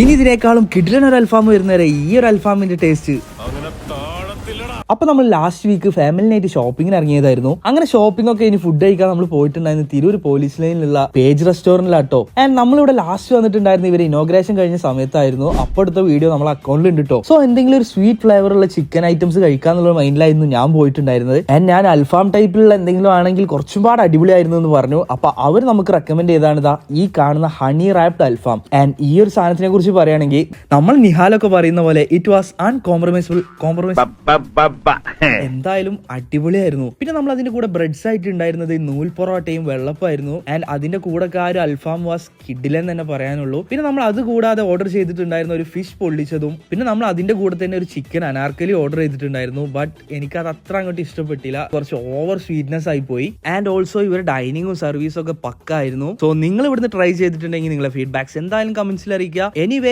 ഇനി ഇതിനേക്കാളും കിടിലൻ ഒരു അൽഫാം വരുന്നവരെ ഈ ഒരു അൽഫാമിന്റെ ടേസ്റ്റ്. അപ്പൊ നമ്മൾ ലാസ്റ്റ് വീക്ക് ഫാമിലി നൈറ്റ് ഷോപ്പിങ്ങിന് ഇറങ്ങിയതായിരുന്നു. അങ്ങനെ ഷോപ്പിംഗ് ഒക്കെ ഇനി ഫുഡ് കഴിക്കാൻ നമ്മൾ പോയിട്ടുണ്ടായിരുന്നു തിരൂർ പോലീസ് ലൈനിലുള്ള പേജ് റെസ്റ്റോറന്റിലാട്ടോ. ആൻഡ് നമ്മളിവിടെ ലാസ്റ്റ് വന്നിട്ടുണ്ടായിരുന്നു ഇവർ ഇനോഗ്രേഷൻ കഴിഞ്ഞ സമയത്തായിരുന്നു. അപ്പോൾ എടുത്ത വീഡിയോ നമ്മളെ അക്കൗണ്ടിൽ ഉണ്ട് കേട്ടോ. സോ എന്തെങ്കിലും ഒരു സ്വീറ്റ് ഫ്ലേവർ ഉള്ള ചിക്കൻ ഐറ്റംസ് കഴിക്കാന്നുള്ള മൈൻഡിലായിരുന്നു ഞാൻ പോയിട്ടുണ്ടായിരുന്നത്. ആൻഡ് ഞാൻ അൽഫാം ടൈപ്പിലുള്ള എന്തെങ്കിലും ആണെങ്കിൽ കുറച്ചും പാട് അടിപൊളിയായിരുന്നു എന്ന് പറഞ്ഞു. അപ്പൊ അവർ നമുക്ക് റെക്കമെൻഡ് ചെയ്താണ് ഈ കാണുന്ന ഹണി റാപ്ഡ് അൽഫാം. ആൻഡ് ഈ ഒരു സാധനത്തിനെ കുറിച്ച് പറയുകയാണെങ്കിൽ നമ്മൾ നിഹാലൊക്കെ പറയുന്ന പോലെ ഇറ്റ് വാസ് അൺകോംപ്രമൈസ് എന്തായാലും അടിപൊളിയായിരുന്നു. പിന്നെ നമ്മൾ അതിന്റെ കൂടെ ബ്രെഡ്സ് ആയിട്ട് ഉണ്ടായിരുന്നത് നൂൽ പൊറോട്ടയും വെള്ളപ്പായിരുന്നു. ആൻഡ് അതിന്റെ കൂടെ ആ ഒരു അൽഫാം വാസ് കിഡിലെന്ന് തന്നെ പറയാനുള്ളൂ. പിന്നെ നമ്മൾ അത് കൂടാതെ ഓർഡർ ചെയ്തിട്ടുണ്ടായിരുന്ന ഒരു ഫിഷ് പൊള്ളിച്ചതും പിന്നെ നമ്മൾ അതിന്റെ കൂടെ തന്നെ ഒരു ചിക്കൻ അനാർക്കലി ഓർഡർ ചെയ്തിട്ടുണ്ടായിരുന്നു. ബട്ട് എനിക്കത് അത്ര അങ്ങോട്ട് ഇഷ്ടപ്പെട്ടില്ല, കുറച്ച് ഓവർ സ്വീറ്റ്നെസ് ആയി പോയി. ആൻഡ് ഓൾസോ ഇവരുടെ ഡൈനിങ്ങും സർവീസും ഒക്കെ പക്കായിരുന്നു. സോ നിങ്ങൾ ഇവിടുന്ന് ട്രൈ ചെയ്തിട്ടുണ്ടെങ്കിൽ നിങ്ങളെ ഫീഡ്ബാക്സ് എന്തായാലും കമന്റ്സിൽ അറിയിക്കുക. എനിവേ